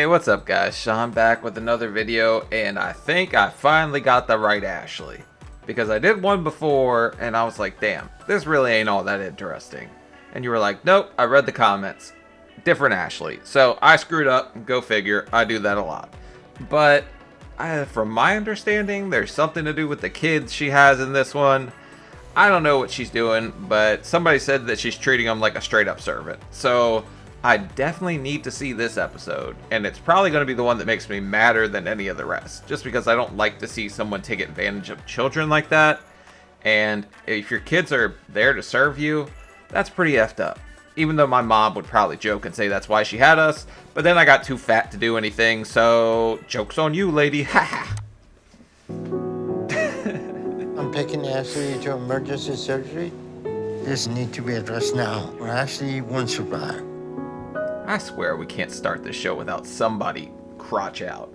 What's up guys? Sean back with another video, and I think I finally got the right Ashley. Because I did one before, and I was like, damn, this really ain't all that interesting. And you were like, nope, I read the comments. Different Ashley. So I screwed up, go figure, I do that a lot. But, from my understanding, there's something to do with the kids she has in this one. I don't know what she's doing, but somebody said that she's treating them like a straight up servant. So I definitely need to see this episode, and it's probably going to be the one that makes me madder than any of the rest, just because I don't like to see someone take advantage of children like that. And if your kids are there to serve you, that's pretty effed up. Even though my mom would probably joke and say that's why she had us, but then I got too fat to do anything, so joke's on you, lady. Haha. I'm taking Ashley to emergency surgery. This needs to be addressed now, or Ashley won't survive. I swear we can't start this show without somebody crotch out.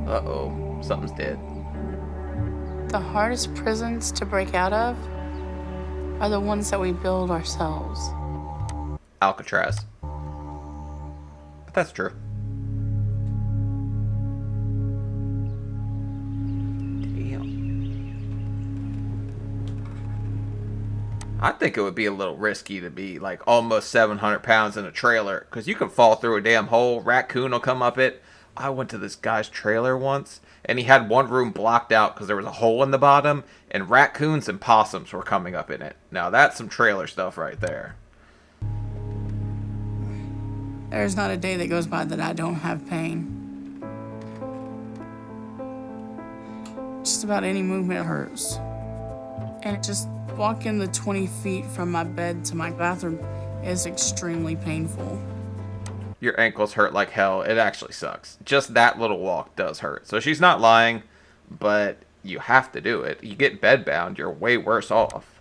Uh-oh, something's dead. The hardest prisons to break out of are the ones that we build ourselves. Alcatraz. But that's true. I think it would be a little risky to be like almost 700 pounds in a trailer, because you can fall through a damn hole, raccoon will come up it. I went to this guy's trailer once, and he had one room blocked out because there was a hole in the bottom, and raccoons and possums were coming up in it. Now that's some trailer stuff right there. There's not a day that goes by that I don't have pain. Just about any movement hurts. And just walking the 20 feet from my bed to my bathroom is extremely painful. Your ankles hurt like hell. It actually sucks. Just that little walk does hurt. So she's not lying, but you have to do it. You get bedbound, you're way worse off.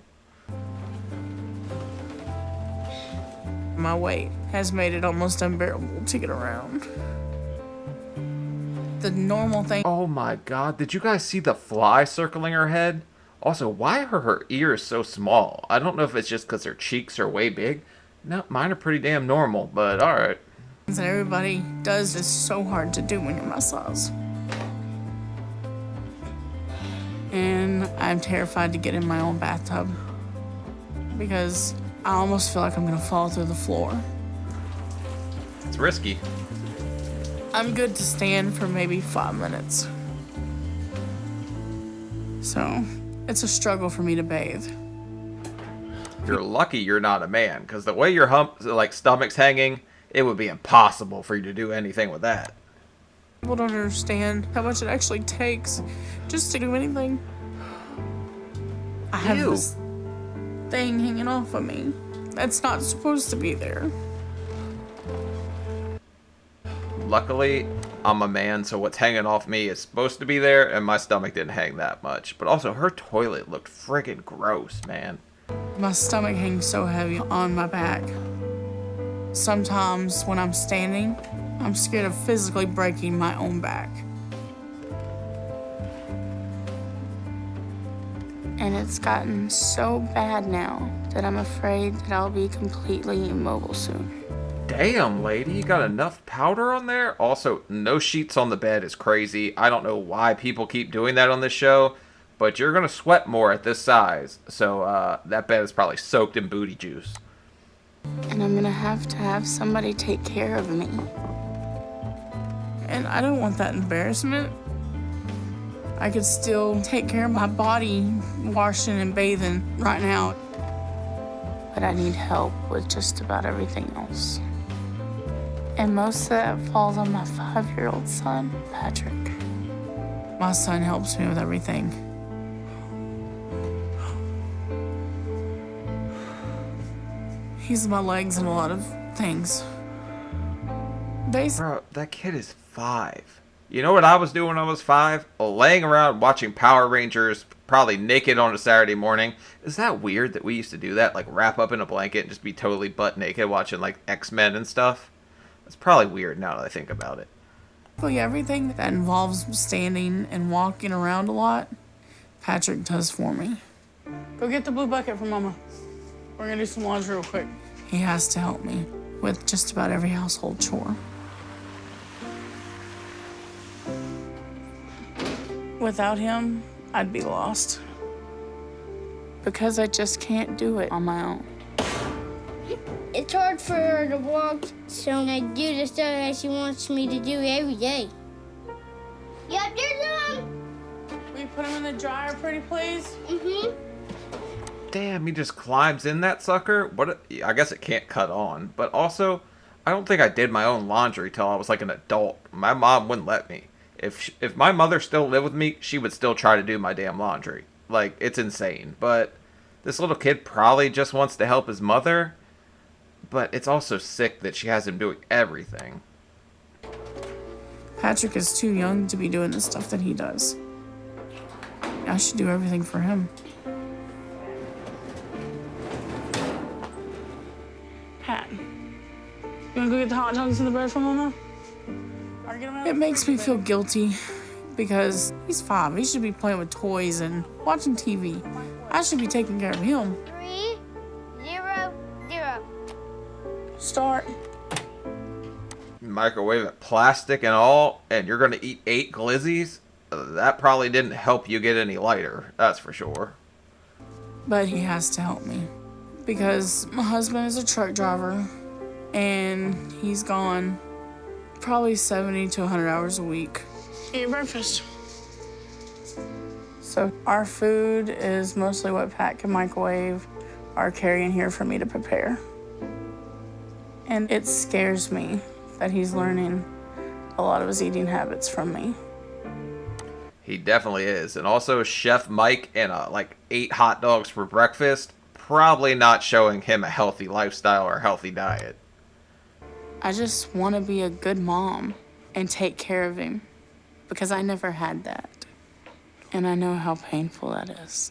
My weight has made it almost unbearable to get around. The normal thing. Oh my god, did you guys see the fly circling her head? Also, why are her ears so small? I don't know if it's just because her cheeks are way big. No, mine are pretty damn normal, but alright. That everybody does is so hard to do when you're my size. And I'm terrified to get in my own bathtub because I almost feel like I'm gonna fall through the floor. It's risky. I'm good to stand for maybe 5 minutes. So it's a struggle for me to bathe. You're lucky you're not a man, because the way your stomach's hanging, it would be impossible for you to do anything with that. People don't understand how much it actually takes just to do anything. I have this thing hanging off of me that's not supposed to be there. Luckily, I'm a man, so what's hanging off me is supposed to be there, and my stomach didn't hang that much. But also, her toilet looked friggin' gross, man. My stomach hangs so heavy on my back. Sometimes when I'm standing, I'm scared of physically breaking my own back. And it's gotten so bad now that I'm afraid that I'll be completely immobile soon. Damn, lady, you got enough powder on there? Also, no sheets on the bed is crazy. I don't know why people keep doing that on this show, but you're gonna sweat more at this size. So, that bed is probably soaked in booty juice. And I'm gonna have to have somebody take care of me. And I don't want that embarrassment. I could still take care of my body, washing and bathing right now. But I need help with just about everything else. And most of that falls on my 5-year-old son, Patrick. My son helps me with everything. He's my legs in a lot of things. Bro, that kid is 5. You know what I was doing when I was 5? Laying around watching Power Rangers, probably naked on a Saturday morning. Is that weird that we used to do that? Like wrap up in a blanket and just be totally butt naked watching like X-Men and stuff? It's probably weird now that I think about it. Well, yeah, everything that involves standing and walking around a lot, Patrick does for me. Go get the blue bucket for Mama. We're gonna do some laundry real quick. He has to help me. with just about every household chore. Without him, I'd be lost. Because I just can't do it on my own. It's hard for her to walk, so I do the stuff that she wants me to do every day. Yep, there's Will you put him in the dryer, pretty please? Mm-hmm. Damn, he just climbs in that sucker? I guess it can't cut on. But also, I don't think I did my own laundry till I was like an adult. My mom wouldn't let me. If my mother still lived with me, she would still try to do my damn laundry. Like, it's insane. But this little kid probably just wants to help his mother. But it's also sick that she has him doing everything. Patrick is too young to be doing the stuff that he does. I should do everything for him. Pat, you wanna go get the hot dogs and the bread from Mama? It makes me feel guilty because he's 5. He should be playing with toys and watching TV. I should be taking care of him. 3, 0, 0. Start. Microwave it, plastic and all, and you're gonna eat 8 glizzies? That probably didn't help you get any lighter, that's for sure. But he has to help me because my husband is a truck driver and he's gone probably 70 to 100 hours a week. Eat your breakfast. So our food is mostly what Pat can microwave or carry in here for me to prepare. And it scares me that he's learning a lot of his eating habits from me. He definitely is. And also Chef Mike and like 8 hot dogs for breakfast, probably not showing him a healthy lifestyle or healthy diet. I just want to be a good mom and take care of him because I never had that. And I know how painful that is.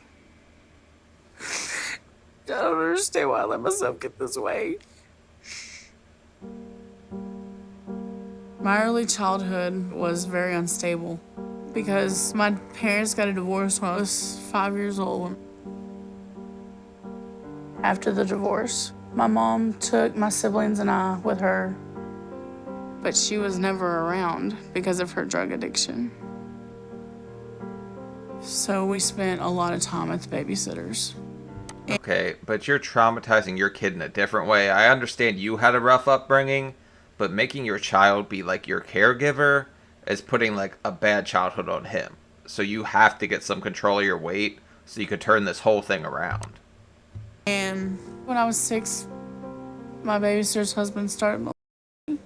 I don't understand why I let myself get this way. My early childhood was very unstable because my parents got a divorce when I was 5 years old. After the divorce, my mom took my siblings and I with her, but she was never around because of her drug addiction. So we spent a lot of time with the babysitters. Okay, but you're traumatizing your kid in a different way. I understand you had a rough upbringing, but making your child be like your caregiver is putting like a bad childhood on him. So you have to get some control of your weight so you could turn this whole thing around. And when I was 6, my babysitter's husband started molesting me.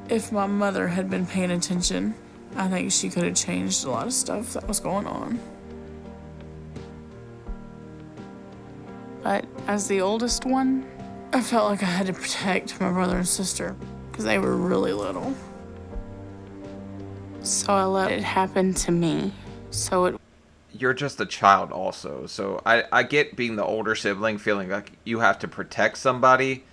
If my mother had been paying attention, I think she could have changed a lot of stuff that was going on. But as the oldest one, I felt like I had to protect my brother and sister because they were really little. So I let it happen to me. You're just a child also, so I get being the older sibling feeling like you have to protect somebody,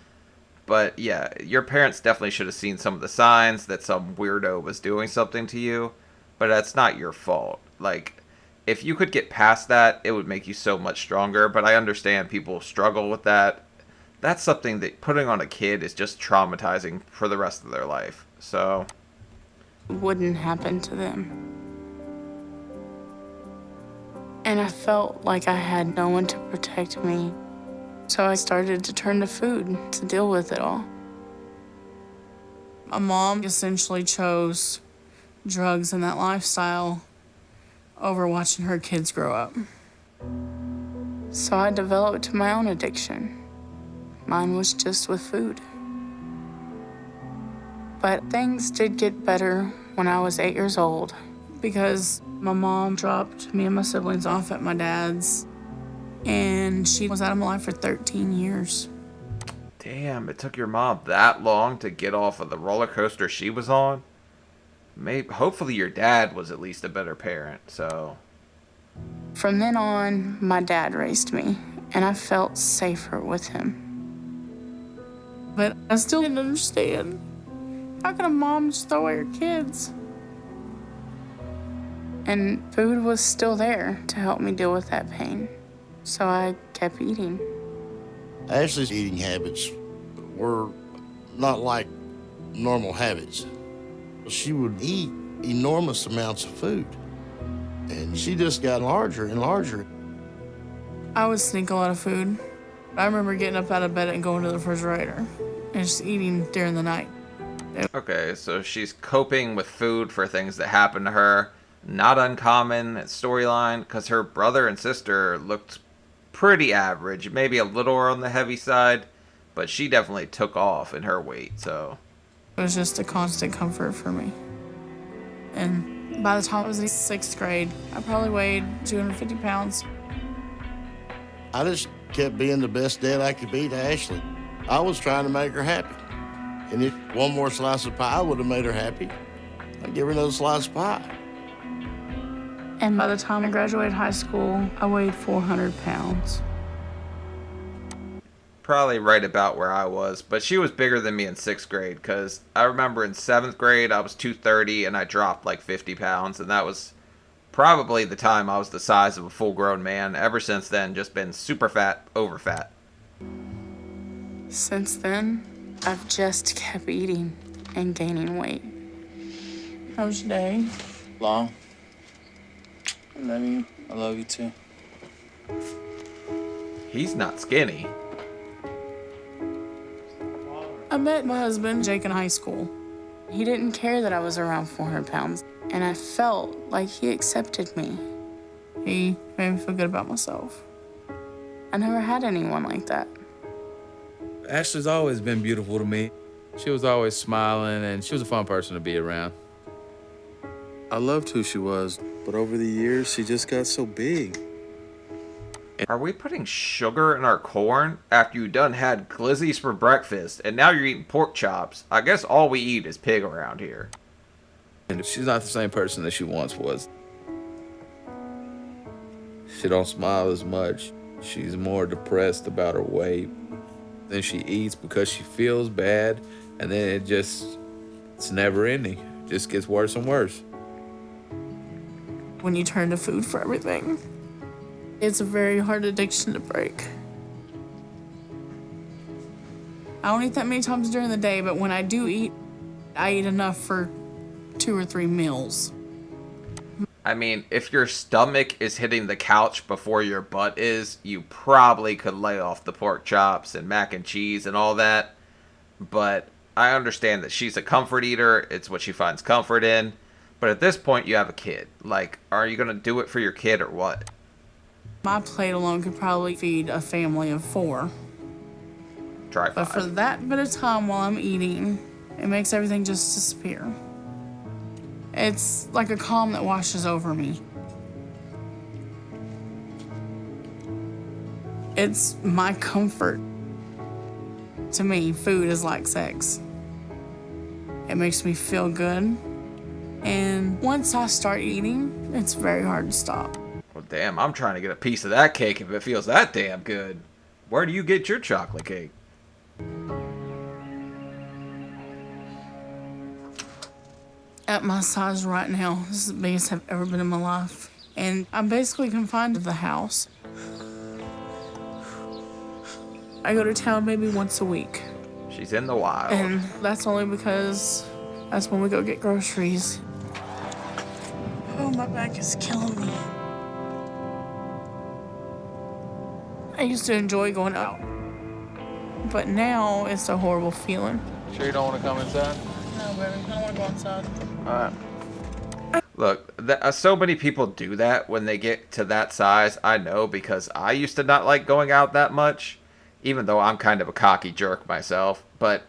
but yeah, your parents definitely should have seen some of the signs that some weirdo was doing something to you, but that's not your fault. Like, if you could get past that, it would make you so much stronger, but I understand people struggle with that. That's something that putting on a kid is just traumatizing for the rest of their life, so... It wouldn't happen to them. And I felt like I had no one to protect me. So I started to turn to food to deal with it all. My mom essentially chose drugs and that lifestyle over watching her kids grow up. So I developed my own addiction. Mine was just with food. But things did get better when I was 8 years old because my mom dropped me and my siblings off at my dad's, and she was out of my life for 13 years. Damn, it took your mom that long to get off of the roller coaster she was on? Hopefully your dad was at least a better parent, so... From then on, my dad raised me, and I felt safer with him. But I still didn't understand. How can a mom just throw away her kids? And food was still there to help me deal with that pain. So I kept eating. Ashley's eating habits were not like normal habits. She would eat enormous amounts of food, and she just got larger and larger. I would sneak a lot of food. I remember getting up out of bed and going to the refrigerator and just eating during the night. Okay, so she's coping with food for things that happened to her. Not uncommon storyline, because her brother and sister looked pretty average, maybe a little on the heavy side, but she definitely took off in her weight, so. It was just a constant comfort for me. And by the time I was in 6th grade, I probably weighed 250 pounds. I just kept being the best dad I could be to Ashley. I was trying to make her happy. And if one more slice of pie would have made her happy, I'd give her another slice of pie. And by the time I graduated high school, I weighed 400 pounds. Probably right about where I was, but she was bigger than me in 6th grade, because I remember in 7th grade I was 230 and I dropped like 50 pounds, and that was probably the time I was the size of a full-grown man. Ever since then, just been super fat, over fat. Since then, I've just kept eating and gaining weight. How was your day? Long. I love you. I love you too. He's not skinny. I met my husband, Jake, in high school. He didn't care that I was around 400 pounds, and I felt like he accepted me. He made me feel good about myself. I never had anyone like that. Ashley's always been beautiful to me. She was always smiling, and she was a fun person to be around. I loved who she was, but over the years, she just got so big. Are we putting sugar in our corn after you done had glizzies for breakfast and now you're eating pork chops? I guess all we eat is pig around here. And she's not the same person that she once was. She don't smile as much. She's more depressed about her weight. Then she eats because she feels bad, and then it's never ending. It just gets worse and worse. When you turn to food for everything, it's a very hard addiction to break. I don't eat that many times during the day, but when I do eat, I eat enough for 2 or 3 meals. I mean, if your stomach is hitting the couch before your butt is, you probably could lay off the pork chops and mac and cheese and all that. But I understand that she's a comfort eater. It's what she finds comfort in. But at this point, you have a kid. Like, are you going to do it for your kid or what? My plate alone could probably feed a family of 4. Try 5. But for that bit of time while I'm eating, it makes everything just disappear. It's like a calm that washes over me. It's my comfort. To me, food is like sex. It makes me feel good. And once I start eating, it's very hard to stop. Well, damn, I'm trying to get a piece of that cake if it feels that damn good. Where do you get your chocolate cake? At my size right now, this is the biggest I've ever been in my life. And I'm basically confined to the house. I go to town maybe once a week. She's in the wild. And that's only because that's when we go get groceries. Oh, my back is killing me. I used to enjoy going out. But now it's a horrible feeling. Sure you don't want to come inside? No, baby, I don't want to go outside. Look, so many people do that when they get to that size. I know, because I used to not like going out that much, even though I'm kind of a cocky jerk myself. But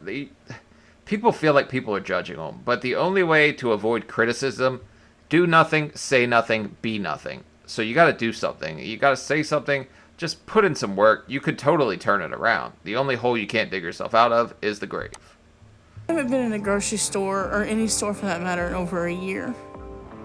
people feel like people are judging them. But the only way to avoid criticism, do nothing, say nothing, be nothing. So you got to do something. You got to say something. Just put in some work. You could totally turn it around. The only hole you can't dig yourself out of is the grave. I haven't been in a grocery store, or any store for that matter, in over a year.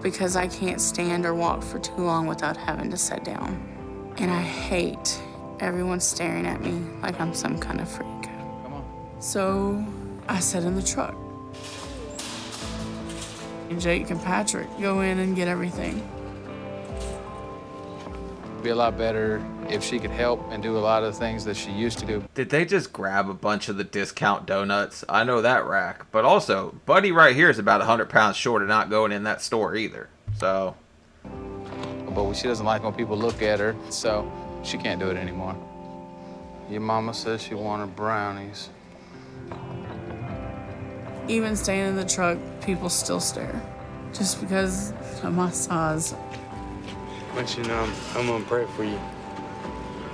Because I can't stand or walk for too long without having to sit down. And I hate everyone staring at me like I'm some kind of freak. Come on. So I sit in the truck. And Jake and Patrick go in and get everything. be a lot better if she could help and do a lot of the things that she used to do. Did they just grab a bunch of the discount donuts? I know that rack. But also, Buddy right here is about 100 pounds short of not going in that store either. So... But she doesn't like when people look at her, so she can't do it anymore. Your mama says she wanted brownies. Even staying in the truck, people still stare. Just because of my size. But you know, I'm gonna pray for you.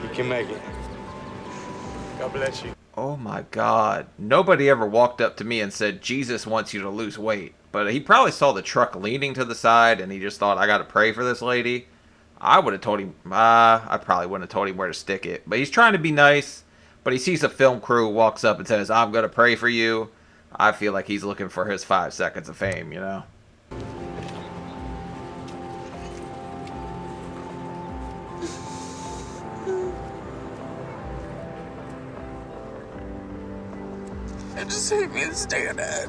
You can make it. God bless you. Oh my God. Nobody ever walked up to me and said, Jesus wants you to lose weight. But he probably saw the truck leaning to the side and he just thought, I gotta pray for this lady. I would have told him, I probably wouldn't have told him where to stick it. But he's trying to be nice. But he sees a film crew, walks up and says, I'm gonna pray for you. I feel like he's looking for his 5 seconds of fame, you know? I just hate being stared at.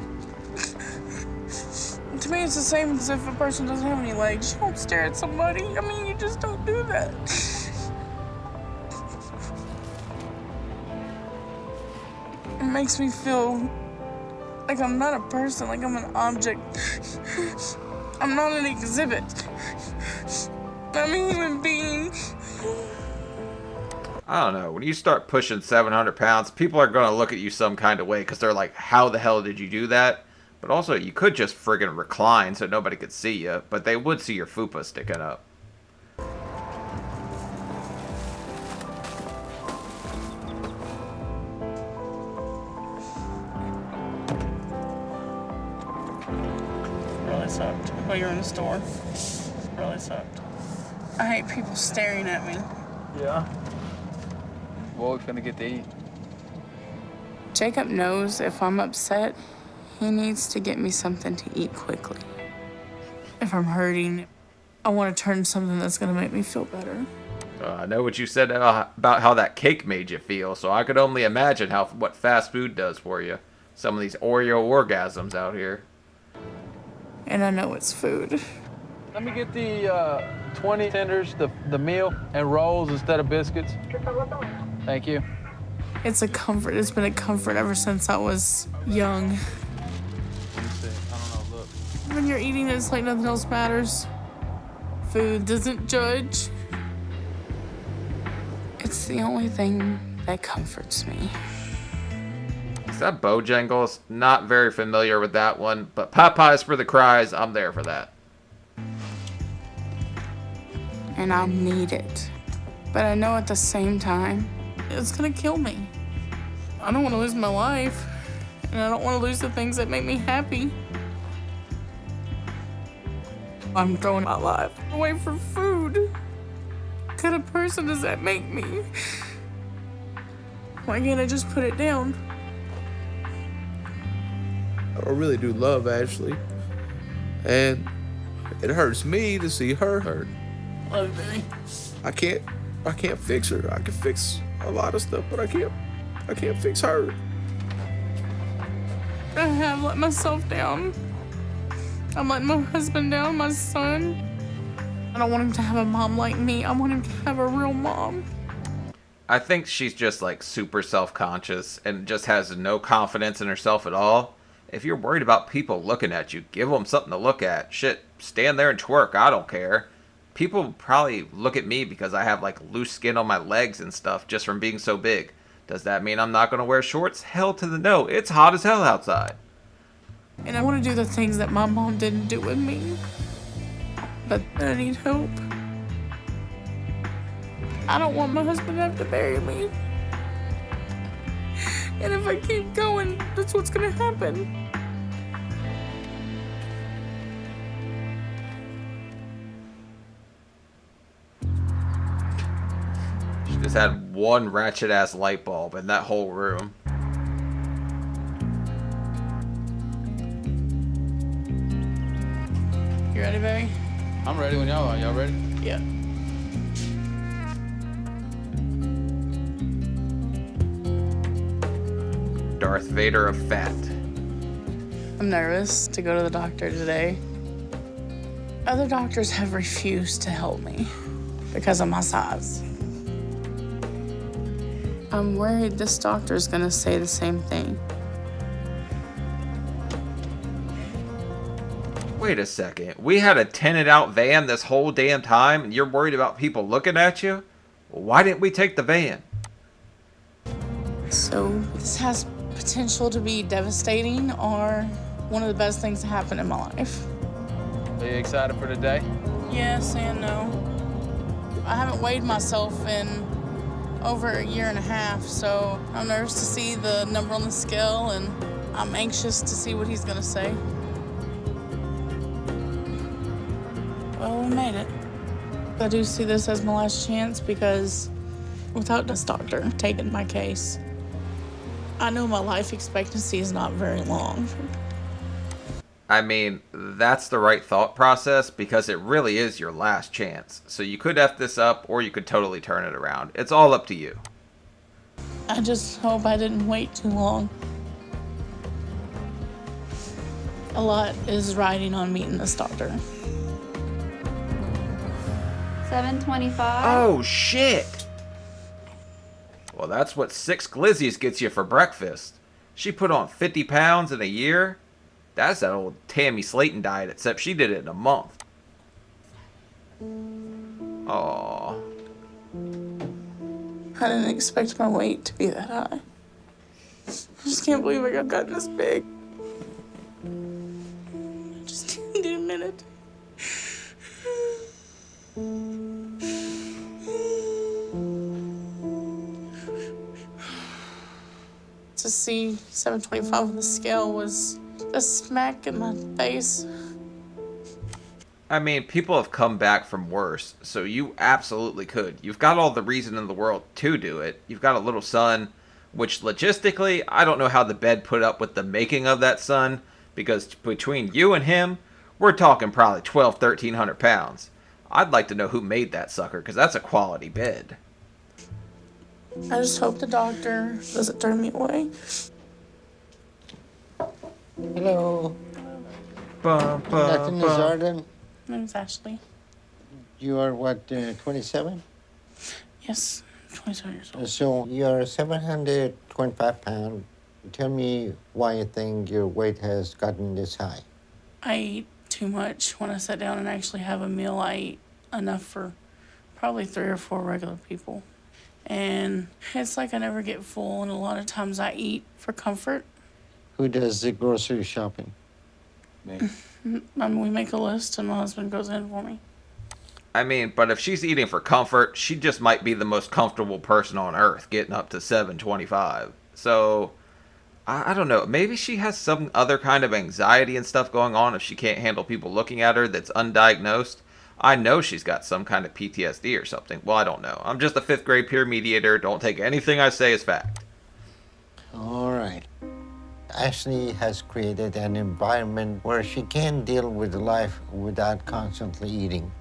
To me, it's the same as if a person doesn't have any legs. You don't stare at somebody. I mean, you just don't do that. It makes me feel like I'm not a person, like I'm an object. I'm not an exhibit. I'm a human being. I don't know. When you start pushing 700 pounds, people are going to look at you some kind of way because they're like, how the hell did you do that? But also, you could just friggin' recline so nobody could see you, but they would see your fupa sticking up. Really sucked while you were in the store. Really sucked. I hate people staring at me. Yeah. What we finna get to eat? Jacob knows if I'm upset, he needs to get me something to eat quickly. If I'm hurting, I want to turn something that's going to make me feel better. I know what you said about how that cake made you feel, so I could only imagine what fast food does for you. Some of these Oreo orgasms out here. And I know it's food. Let me get the 20 tenders, the meal, and rolls instead of biscuits. Thank you. It's a comfort. It's been a comfort ever since I was young. I don't know, look. When you're eating, it's like nothing else matters. Food doesn't judge. It's the only thing that comforts me. Is that Bojangles? Not very familiar with that one, but Popeyes for the cries, I'm there for that. And I need it. But I know at the same time, it's gonna kill me. I don't want to lose my life, and I don't want to lose the things that make me happy. I'm throwing my life away for food. What kind of person does that make me? Why can't I just put it down? I really do love Ashley. And it hurts me to see her hurt. Love you, baby. I can't fix her. I can fix a lot of stuff, but I can't fix her. I have let myself down. I'm letting my husband down, my son. I don't want him to have a mom like me. I want him to have a real mom. I think she's just like super self-conscious and just has no confidence in herself at all. If you're worried about people looking at you, give them something to look at. Shit, stand there and twerk. I don't care. People probably look at me because I have like loose skin on my legs and stuff just from being so big. Does that mean I'm not going to wear shorts? Hell to the no. It's hot as hell outside. And I want to do the things that my mom didn't do with me. But I need help. I don't want my husband to have to bury me. And if I keep going, that's what's going to happen. She just had one ratchet ass light bulb in that whole room. You ready, baby? I'm ready when y'all are. Y'all ready? Yeah. Darth Vader of fat. I'm nervous to go to the doctor today. Other doctors have refused to help me. because of my size. I'm worried this doctor's gonna say the same thing. Wait a second. We had a tented out van this whole damn time and you're worried about people looking at you? Why didn't we take the van? So this has potential to be devastating or one of the best things to happen in my life. Are you excited for today? Yes and no. I haven't weighed myself in over a year and a half, so I'm nervous to see the number on the scale and I'm anxious to see what he's gonna say. Well, we made it. I do see this as my last chance because without this doctor taking my case, I know my life expectancy is not very long. I mean, that's the right thought process because it really is your last chance. So you could F this up or you could totally turn it around. It's all up to you. I just hope I didn't wait too long. A lot is riding on meeting this doctor. 725. Oh, shit! Well, that's what 6 glizzies gets you for breakfast. She put on 50 pounds in a year? That's that old Tammy Slayton diet, except she did it in a month. Aww. I didn't expect my weight to be that high. I just can't believe I got gotten this big. I just need a minute. To see 725 on the scale was a smack in my face. I mean, people have come back from worse, so you absolutely could. You've got all the reason in the world to do it. You've got a little son, which logistically, I don't know how the bed put up with the making of that son, because between you and him, we're talking probably 1,300 pounds. I'd like to know who made that sucker, because that's a quality bed. I just hope the doctor doesn't turn me away. Hello. Bum, Nothing is Arden. My name's Ashley. You are what, 27? Yes, 27 years old. So you're 725 pounds. Tell me why you think your weight has gotten this high. I eat too much. When I sit down and actually have a meal, I eat enough for probably 3 or 4 regular people. And it's like I never get full, and a lot of times I eat for comfort. Who does the grocery shopping? Me. I mean, we make a list, and my husband goes in for me. I mean, but if she's eating for comfort, she just might be the most comfortable person on earth, getting up to 725. So, I don't know. Maybe she has some other kind of anxiety and stuff going on if she can't handle people looking at her that's undiagnosed. I know she's got some kind of PTSD or something. Well, I don't know. I'm just a 5th grade peer mediator. Don't take anything I say as fact. All right. Ashley has created an environment where she can deal with life without constantly eating.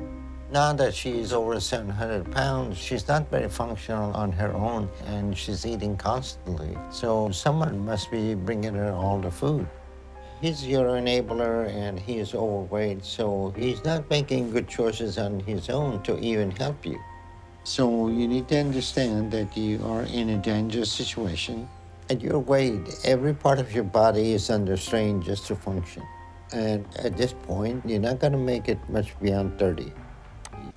Now that she is over 700 pounds, she's not very functional on her own, and she's eating constantly. So someone must be bringing her all the food. He's your enabler, and he is overweight, so he's not making good choices on his own to even help you. So you need to understand that you are in a dangerous situation. At your weight, every part of your body is under strain just to function. And at this point, you're not going to make it much beyond 30.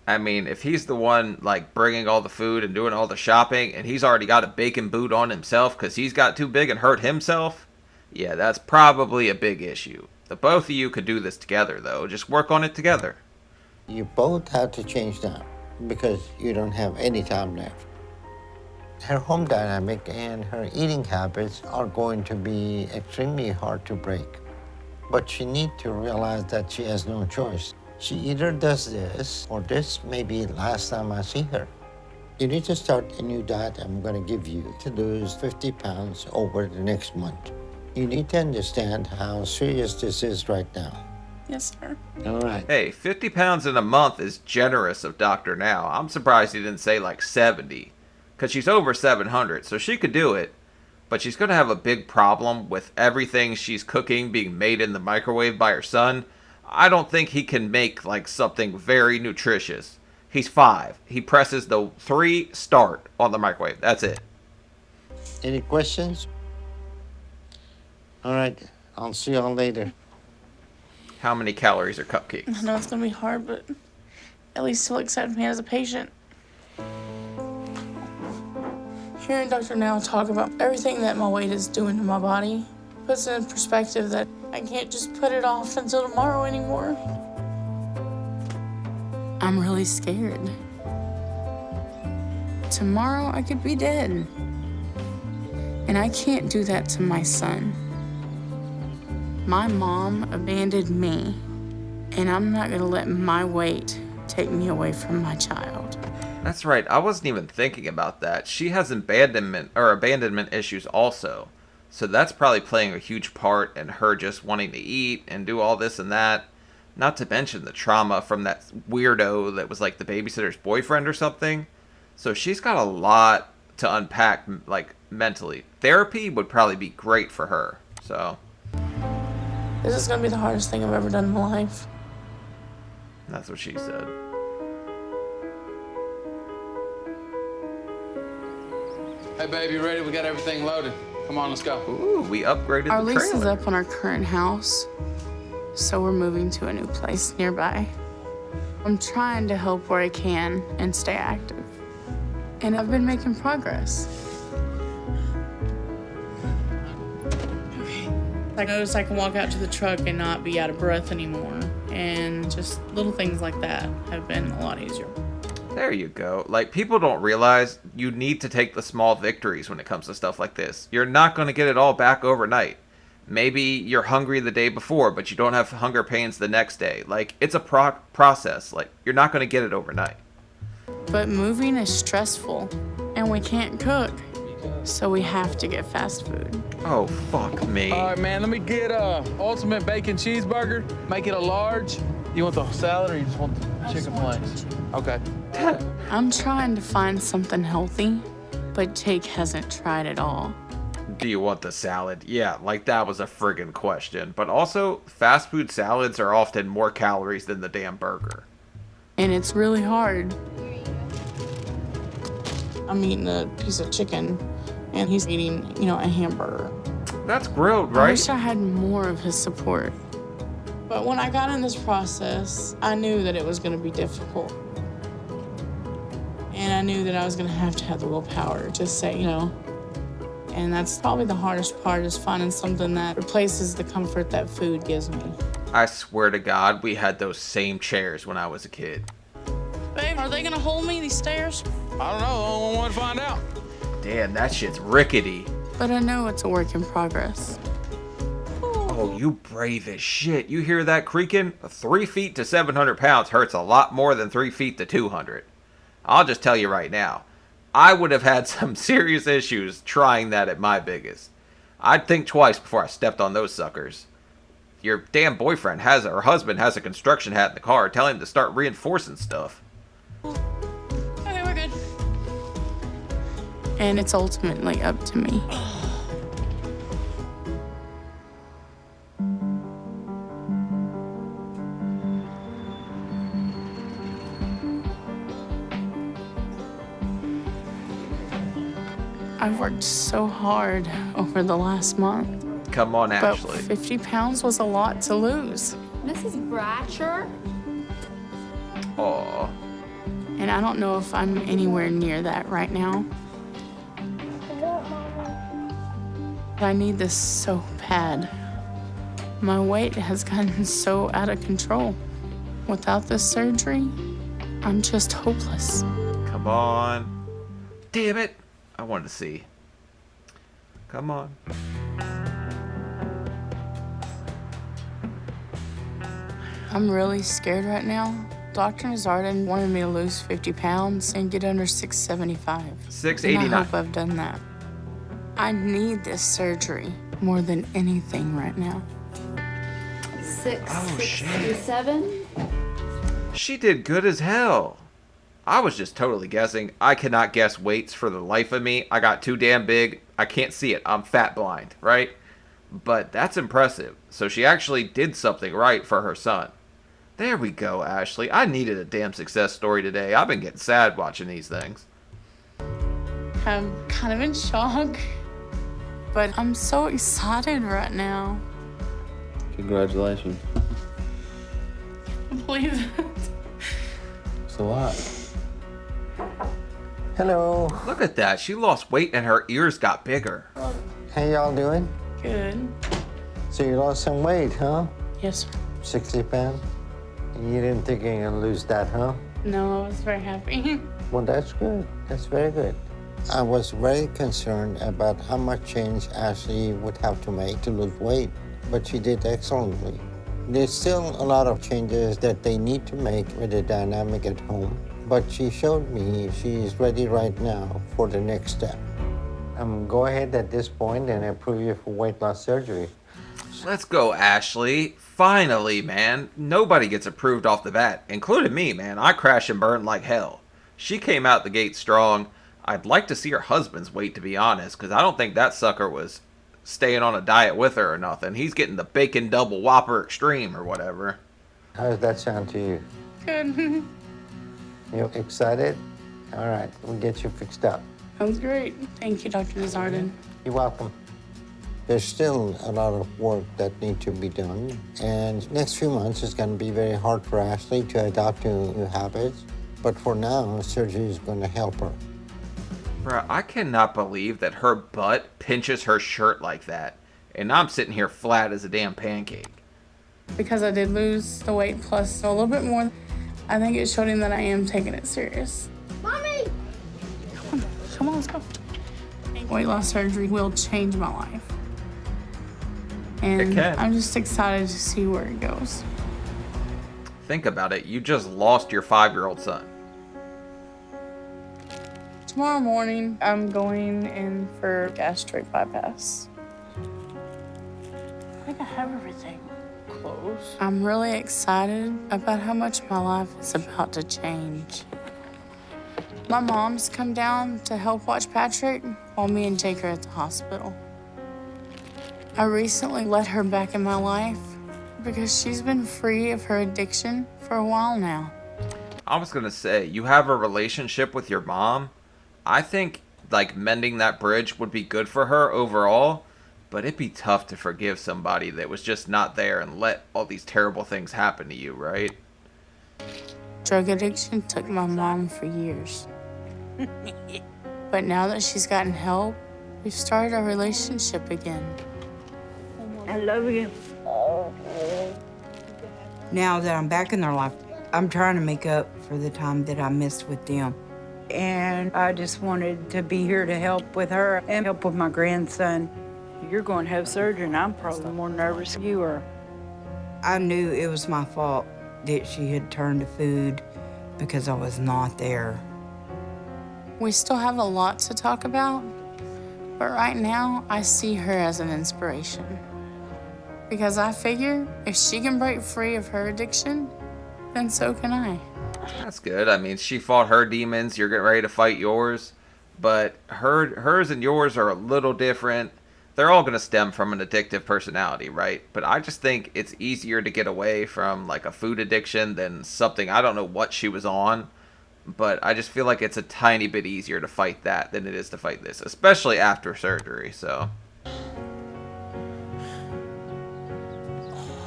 I mean, if he's the one, like, bringing all the food and doing all the shopping, and he's already got a bacon boot on himself because he's got too big and hurt himself, yeah, that's probably a big issue. The both of you could do this together, though. Just work on it together. You both have to change now because you don't have any time left. Her home dynamic and her eating habits are going to be extremely hard to break. But she needs to realize that she has no choice. She either does this, or this may be the last time I see her. You need to start a new diet I'm going to give you to lose 50 pounds over the next month. You need to understand how serious this is right now. Yes, sir. All right. Hey, 50 pounds in a month is generous of Dr. Now. I'm surprised he didn't say like 70. Because she's over 700, so she could do it. But she's going to have a big problem with everything she's cooking being made in the microwave by her son. I don't think he can make like something very nutritious. He's 5. He presses the 3 start on the microwave. That's it. Any questions? All right, I'll see y'all later. How many calories are I cupcakes? know it's gonna be hard, but at least he'll accept me as a patient. Hearing Dr. Now talk about everything that my weight is doing to my body puts in perspective that I can't just put it off until tomorrow anymore. I'm really scared. Tomorrow I could be dead. And I can't do that to my son. My mom abandoned me, and I'm not gonna let my weight take me away from my child. That's right. I wasn't even thinking about that. She has abandonment issues also. So that's probably playing a huge part in her just wanting to eat and do all this and that. Not to mention the trauma from that weirdo that was like the babysitter's boyfriend or something. So she's got a lot to unpack, like, mentally. Therapy would probably be great for her. So This is gonna be the hardest thing I've ever done in my life. that's what she said. Hey, babe, you ready? We got everything loaded. Come on, let's go. Ooh, we upgraded Our the lease is trailer. up on our current house, so we're moving to a new place nearby. I'm trying to help where I can and stay active. And I've been making progress. I noticed I can walk out to the truck and not be out of breath anymore. And just little things like that have been a lot easier. There you go. Like, people don't realize you need to take the small victories when it comes to stuff like this. You're not going to get it all back overnight. Maybe you're hungry the day before, but you don't have hunger pains the next day. Like, it's a process. Like, you're not going to get it overnight. But moving is stressful, and we can't cook. So we have to get fast food. Oh, fuck me. All right, man, let me get a ultimate bacon cheeseburger. Make it a large. You want the salad or you just want the chicken plains? Okay. I'm trying to find something healthy, but Jake hasn't tried it all. Do you want the salad? Yeah, like that was a friggin' question. But also, fast food salads are often more calories than the damn burger. And it's really hard. I'm eating a piece of chicken, and he's eating, a hamburger. That's grilled, I right? wish I had more of his support. But when I got in this process, I knew that it was going to be difficult. And I knew that I was going to have the willpower to say, And that's probably the hardest part, is finding something that replaces the comfort that food gives me. I swear to God, we had those same chairs when I was a kid. Babe, are they going to hold me, these stairs? I don't know. I don't want to find out. Damn, that shit's rickety. But I know it's a work in progress. Oh, you brave as shit. You hear that creaking? 3 feet to 700 pounds hurts a lot more than 3 feet to 200. I'll just tell you right now. I would have had some serious issues trying that at my biggest. I'd think twice before I stepped on those suckers. Your damn boyfriend or husband has a construction hat in the car. Tell him to start reinforcing stuff. Okay, we're good. And it's ultimately up to me. I've worked so hard over the last month. Come on, But Ashley. 50 pounds was a lot to lose. Mrs. Bratcher? Aw. And I don't know if I'm anywhere near that right now. I need this so bad. My weight has gotten so out of control. Without this surgery, I'm just hopeless. Come on. Damn it. I wanted to see. Come on. I'm really scared right now. Dr. Nazardin wanted me to lose 50 pounds and get under 675. And I 689. hope I've done that. I need this surgery more than anything right now. Oh, shit. 667? She did good as hell. I was just totally guessing. I cannot guess weights for the life of me. I got too damn big. I can't see it. I'm fat blind, right? But that's impressive. So she actually did something right for her son. There we go, Ashley. I needed a damn success story today. I've been getting sad watching these things. I'm kind of in shock, but I'm so excited right now. Congratulations. Please. It's a lot. Hello. Look at that. She lost weight and her ears got bigger. How y'all doing? Good. So you lost some weight, huh? Yes, sir. 60 pounds? You didn't think you were gonna lose that, huh? No, I was very happy. Well, that's good. That's very good. I was very concerned about how much change Ashley would have to make to lose weight, but she did excellently. There's still a lot of changes that they need to make with the dynamic at home, but she showed me she's ready right now for the next step. Go ahead at this point and approve you for weight loss surgery. Let's go, Ashley. Finally, man. Nobody gets approved off the bat, including me, man. I crash and burn like hell. She came out the gate strong. I'd like to see her husband's weight, to be honest, because I don't think that sucker was staying on a diet with her or nothing. He's getting the bacon double whopper extreme or whatever. How does that sound to you? Good. You excited? All right, we'll get you fixed up. Sounds great. Thank you, Dr. Desjardins. You're welcome. There's still a lot of work that needs to be done, and next few months is going to be very hard for Ashley to adapt to new habits, but for now, surgery is going to help her. Bruh, I cannot believe that her butt pinches her shirt like that, and I'm sitting here flat as a damn pancake. Because I did lose the weight plus a little bit more, I think it showed him that I am taking it serious. Mommy! Come on, let's go. Weight loss surgery will change my life. It And can. I'm just excited to see where it goes. Think about it. You just lost your 5-year-old son. Tomorrow morning, I'm going in for gastric bypass. I think I have everything. Close. I'm really excited about how much my life is about to change. My mom's come down to help watch Patrick while me and Jake are at the hospital. I recently let her back in my life because she's been free of her addiction for a while now. I was gonna say, you have a relationship with your mom. I think, like, mending that bridge would be good for her overall, but it'd be tough to forgive somebody that was just not there and let all these terrible things happen to you, right? Drug addiction took my mom for years. But now that she's gotten help, we've started a relationship again. I love you. Now that I'm back in their life, I'm trying to make up for the time that I missed with them. And I just wanted to be here to help with her and help with my grandson. You're going to have surgery, and I'm probably more nervous than you are. I knew it was my fault that she had turned to food because I was not there. We still have a lot to talk about, but right now I see her as an inspiration. Because I figure if she can break free of her addiction, then so can I. That's good. I mean, she fought her demons. You're getting ready to fight yours. But hers and yours are a little different. They're all going to stem from an addictive personality, right? But I just think it's easier to get away from, like, a food addiction than something. I don't know what she was on, but I just feel like it's a tiny bit easier to fight that than it is to fight this, especially after surgery, so.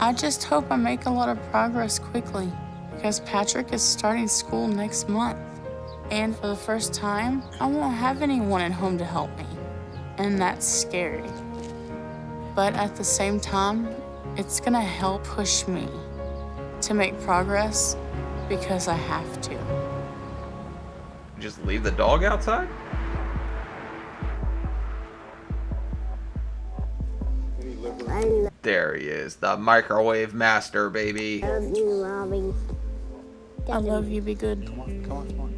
I just hope I make a lot of progress quickly because Patrick is starting school next month. And for the first time, I won't have anyone at home to help me. And that's scary. But at the same time, it's gonna help push me to make progress because I have to. Just leave the dog outside? There he is, the microwave master, baby. I love you, Mommy. I love you, be good. Come on.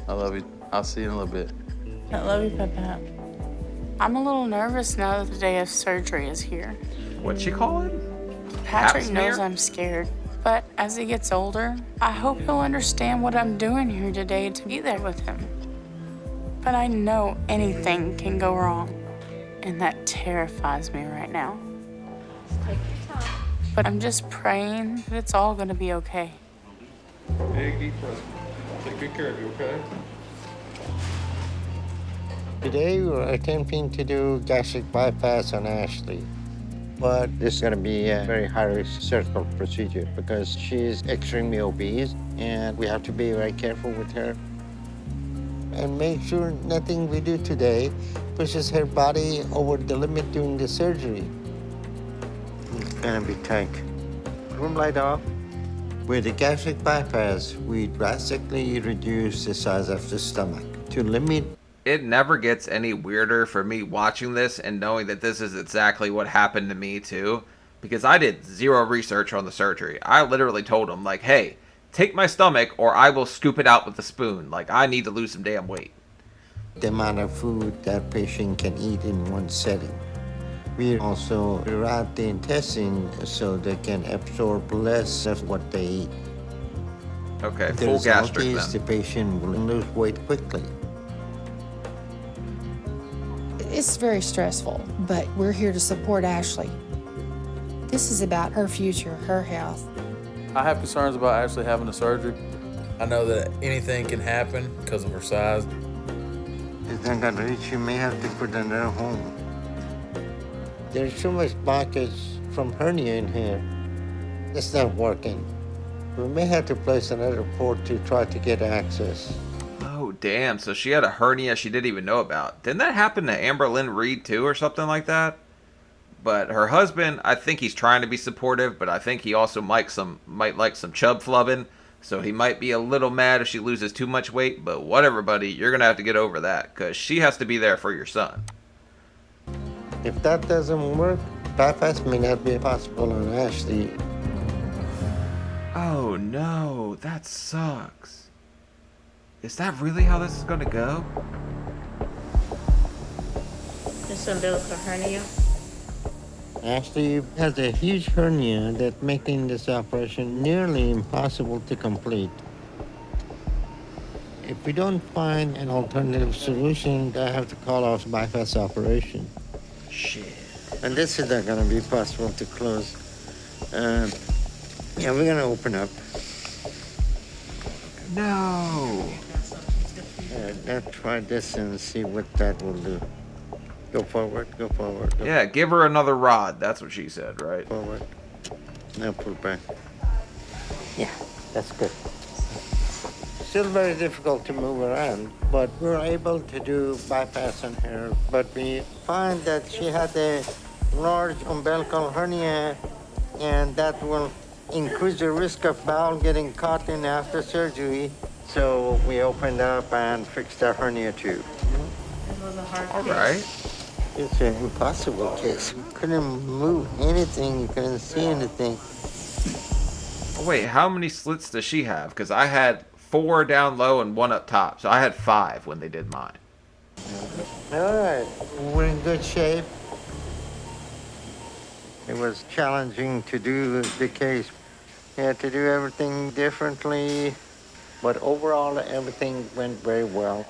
I love you. I'll see you in a little bit. I love you, Papa. I'm a little nervous now that the day of surgery is here. What'd she call it? Patrick Pap knows smear? I'm scared, but as he gets older, I hope he'll understand what I'm doing here today to be there with him. But I know anything can go wrong, and that terrifies me right now. But I'm just praying that it's all gonna be okay. Big deep breath. Take good care of you, okay? Today we're attempting to do gastric bypass on Ashley. But this is going to be a very high-risk surgical procedure because she's extremely obese and we have to be very careful with her and make sure nothing we do today pushes her body over the limit during the surgery. It's going to be tight. Room light off. With the gastric bypass, we drastically reduce the size of the stomach to limit. It never gets any weirder for me watching this and knowing that this is exactly what happened to me too, because I did zero research on the surgery. I literally told him, like, hey, take my stomach or I will scoop it out with a spoon. Like, I need to lose some damn weight. The amount of food that patient can eat in one setting. We also reroute the intestine so they can absorb less of what they eat. Okay, The full result gastric is the then. patient will lose weight quickly. It's very stressful, but we're here to support Ashley. This is about her future, her health. I have concerns about Ashley having the surgery. I know that anything can happen because of her size. If they're not reach, you may have to put another home. There's too much blockage from hernia in here. It's not working. We may have to place another port to try to get access. Oh, damn. So she had a hernia she didn't even know about. Didn't that happen to Amber Lynn Reed too or something like that? But her husband, I think he's trying to be supportive, but I think he also might like some chub flubbing. So he might be a little mad if she loses too much weight, but whatever, buddy. You're going to have to get over that because she has to be there for your son. If that doesn't work, bypass may not be possible on Ashley. Oh, no. That sucks. Is that really how this is going to go? This umbilical hernia. Ashley has a huge hernia that's making this operation nearly impossible to complete. If we don't find an alternative solution, I have to call off the bypass operation. Shit. And this is not going to be possible to close. Yeah, we're going to open up. No. Let's try this and see what that will do. Go forward, go forward. Go Yeah, give her another rod. That's what she said, right? forward. Now pull back. Yeah, that's good. Still very difficult to move around, but we're able to do bypass on her. But we find that she had a large umbilical hernia, and that will increase the risk of bowel getting caught in after surgery. So we opened up and fixed the hernia too. All right. It's an impossible case. You couldn't move anything, you couldn't see anything. Wait, how many slits does she have? Because I had 4 down low and 1 up top. So I had 5 when they did mine. All right, we're in good shape. It was challenging to do the case. We had to do everything differently, but overall everything went very well.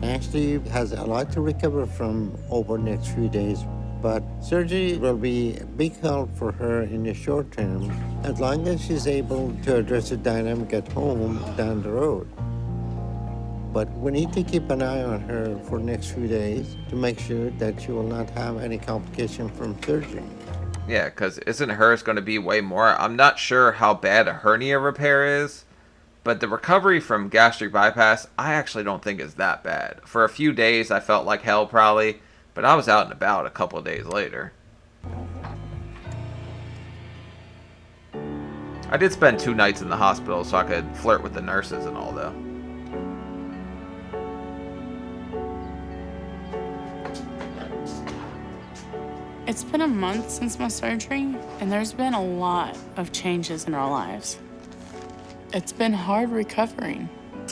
Ashley has a lot to recover from over the next few days, but surgery will be a big help for her in the short term, as long as she's able to address the dynamic at home down the road. But we need to keep an eye on her for the next few days to make sure that she will not have any complication from surgery. Yeah, because isn't hers going to be way more? I'm not sure how bad a hernia repair is, but the recovery from gastric bypass, I actually don't think is that bad. For a few days, I felt like hell probably, but I was out and about a couple of days later. I did spend 2 nights in the hospital so I could flirt with the nurses and all, though. It's been a month since my surgery, and there's been a lot of changes in our lives. It's been hard recovering.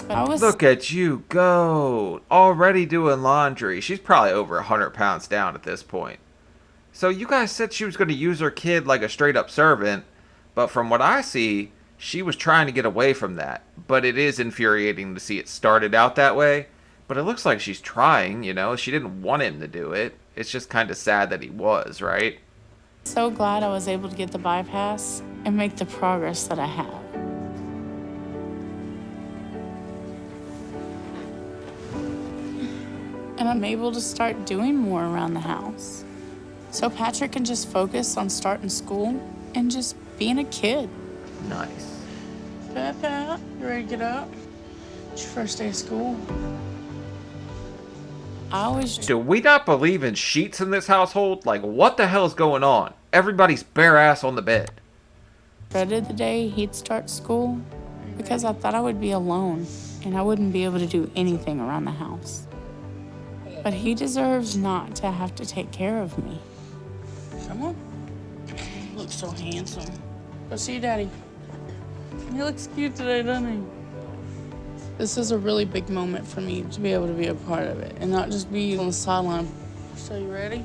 But Look at you go. Already doing laundry. She's probably over 100 pounds down at this point. So you guys said she was going to use her kid like a straight up servant, but from what I see, she was trying to get away from that. But it is infuriating to see it started out that way. But it looks like she's trying, you know. She didn't want him to do it. It's just kind of sad that he was, right? So glad I was able to get the bypass and make the progress that I have. And I'm able to start doing more around the house. So Patrick can just focus on starting school and just being a kid. Nice. Pat, you ready to get up? It's your first day of school. I always Do we not believe in sheets in this household? Like, what the hell is going on? Everybody's bare ass on the bed. dreaded the day he'd start school because I thought I would be alone and I wouldn't be able to do anything around the house. But he deserves not to have to take care of me. Come on. You look so handsome. Go see Daddy. He looks cute today, doesn't he? This is a really big moment for me to be able to be a part of it and not just be on the sideline. So you ready?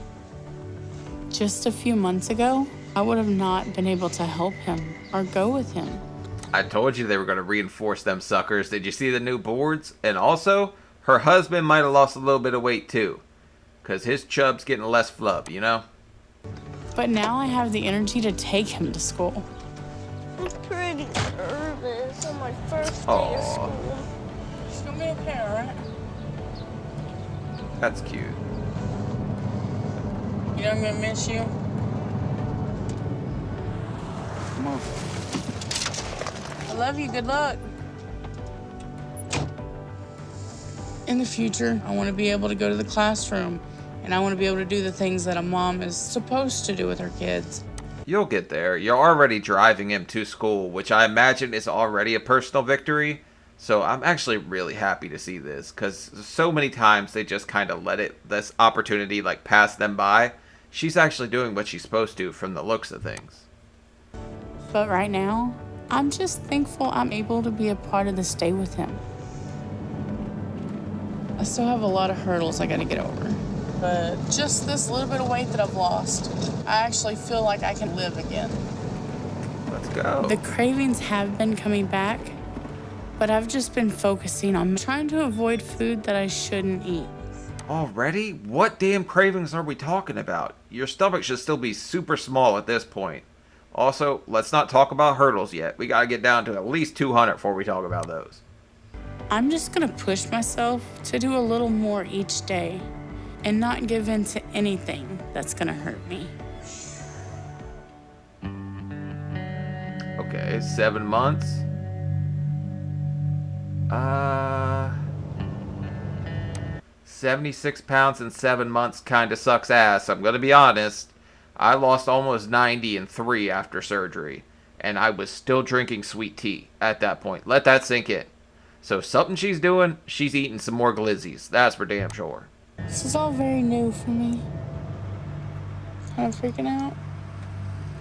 Just a few months ago, I would have not been able to help him or go with him. I told you they were going to reinforce them suckers. Did you see the new boards? And also, her husband might have lost a little bit of weight too. Because his chub's getting less flub, you know? But now I have the energy to take him to school. I'm pretty nervous on my first day Aww. of school. It's gonna be okay, all right? That's cute. You know I'm gonna miss you. Come on. I love you. Good luck. In the future, I want to be able to go to the classroom and I want to be able to do the things that a mom is supposed to do with her kids. You'll get there. You're already driving him to school, which I imagine is already a personal victory. So I'm actually really happy to see this, because so many times they just kind of let this opportunity like pass them by. She's actually doing what she's supposed to from the looks of things. But right now, I'm just thankful I'm able to be a part of this day with him. I still have a lot of hurdles I gotta get over. But just this little bit of weight that I've lost, I actually feel like I can live again. Let's go. The cravings have been coming back, but I've just been focusing on trying to avoid food that I shouldn't eat. Already? What damn cravings are we talking about? Your stomach should still be super small at this point. Also, let's not talk about hurdles yet. We gotta get down to at least 200 before we talk about those. I'm just gonna push myself to do a little more each day and not give in to anything that's gonna hurt me. Okay, 7 months. 76 pounds in 7 months kinda sucks ass. I'm gonna be honest. I lost almost 90 in 3 after surgery. And I was still drinking sweet tea at that point. Let that sink in. So something she's doing, she's eating some more glizzies. That's for damn sure. This is all very new for me. Kind of freaking out.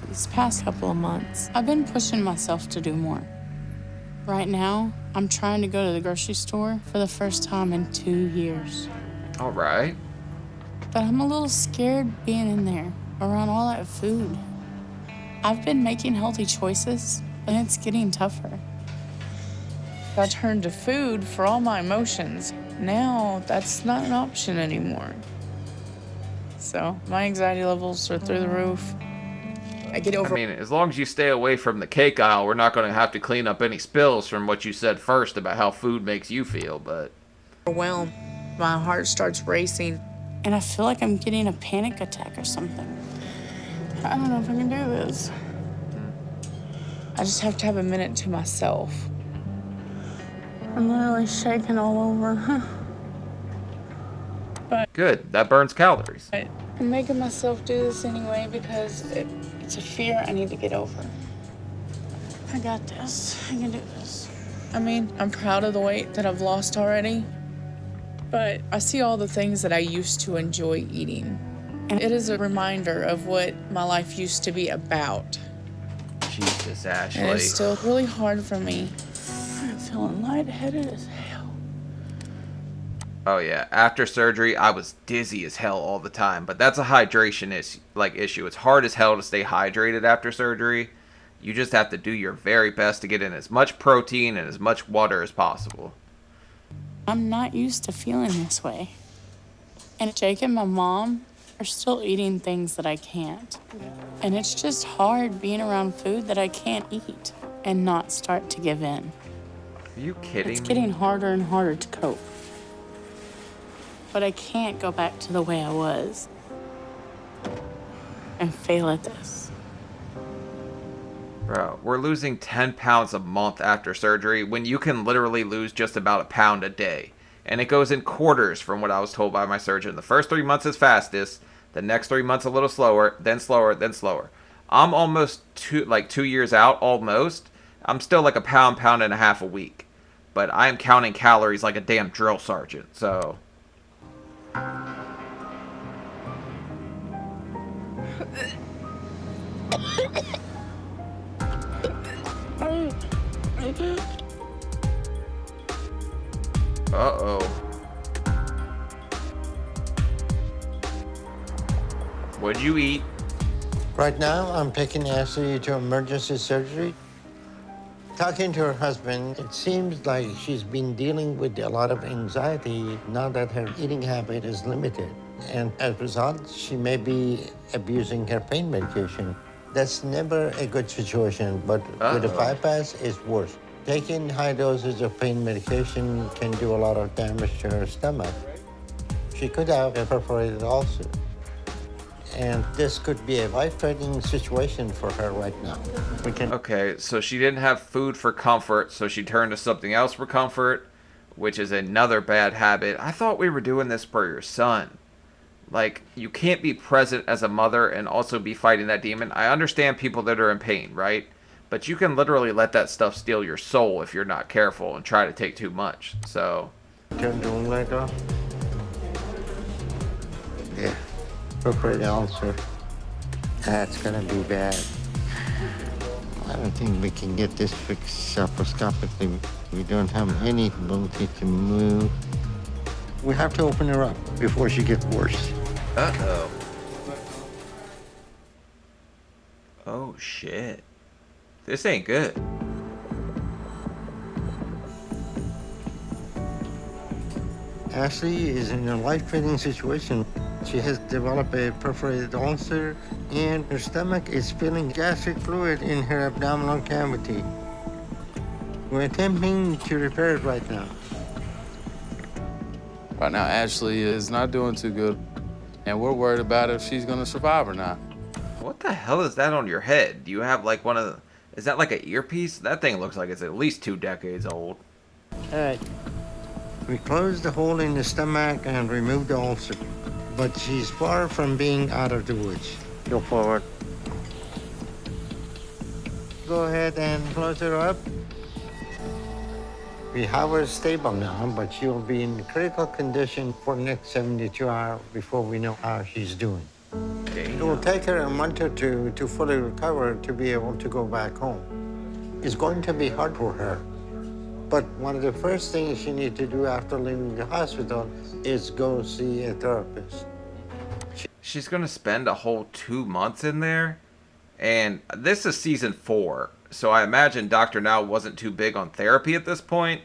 These past couple of months, I've been pushing myself to do more. Right now, I'm trying to go to the grocery store for the first time in 2 years. All right. But I'm a little scared being in there around all that food. I've been making healthy choices, and it's getting tougher. I turned to food for all my emotions. Now, that's not an option anymore. So, my anxiety levels are through the roof. I get over... I mean, as long as you stay away from the cake aisle, we're not going to have to clean up any spills from what you said first about how food makes you feel, but... overwhelmed. My heart starts racing, and I feel like I'm getting a panic attack or something. I don't know if I can do this. I just have to have a minute to myself. I'm literally shaking all over. But Good, that burns calories. I'm making myself do this anyway because it's a fear I need to get over. I got this. I can do this. I mean, I'm proud of the weight that I've lost already, but I see all the things that I used to enjoy eating. And it is a reminder of what my life used to be about. Jesus, Ashley. And it's still really hard for me. I'm feeling lightheaded as hell. Oh yeah, after surgery, I was dizzy as hell all the time, but that's a hydration issue. It's hard as hell to stay hydrated after surgery. You just have to do your very best to get in as much protein and as much water as possible. I'm not used to feeling this way. And Jake and my mom, are still eating things that I can't. And it's just hard being around food that I can't eat and not start to give in. Are you kidding It's me? getting harder and harder to cope. But I can't go back to the way I was and fail at this. Bro, we're losing 10 pounds a month after surgery when you can literally lose just about a pound a day. And it goes in quarters from what I was told by my surgeon. The first 3 months is fastest, the next 3 months a little slower, then slower, then slower. I'm almost 2 years out, almost. I'm still like a pound and a half a week. But I am counting calories like a damn drill sergeant, so... Uh-oh. What'd you eat? Right now, I'm taking Ashley to emergency surgery. Talking to her husband, it seems like she's been dealing with a lot of anxiety now that her eating habit is limited. And as a result, she may be abusing her pain medication. That's never a good situation, but with a bypass, it's worse. Taking high doses of pain medication can do a lot of damage to her stomach. She could have a perforated ulcer. And this could be a life-threatening situation for her right now. Okay, so she didn't have food for comfort, so she turned to something else for comfort, which is another bad habit. I thought we were doing this for your son. Like, you can't be present as a mother and also be fighting that demon. I understand people that are in pain, right? But you can literally let that stuff steal your soul if you're not careful and try to take too much, so... Turn the light off. Yeah. Perforated ulcer. That's gonna be bad. I don't think we can get this fixed laparoscopically. We don't have any ability to move. We have to open her up before she gets worse. Uh-oh. Oh, shit. This ain't good. Ashley is in a life-threatening situation. She has developed a perforated ulcer, and her stomach is filling gastric fluid in her abdominal cavity. We're attempting to repair it right now. Right now, Ashley is not doing too good, and we're worried about if she's gonna survive or not. What the hell is that on your head? Do you have like one of the... Is that like an earpiece? That thing looks like it's at least 2 decades old. All right. We closed the hole in the stomach and removed the ulcer. But she's far from being out of the woods. Go forward. Go ahead and close her up. We have her stable now, but she'll be in critical condition for the next 72 hours before we know how she's doing. Damn. It will take her a month or two to fully recover to be able to go back home. It's going to be hard for her. But one of the first things she needs to do after leaving the hospital is go see a therapist. She's going to spend a whole 2 months in there? And this is season 4, so I imagine Dr. Now wasn't too big on therapy at this point,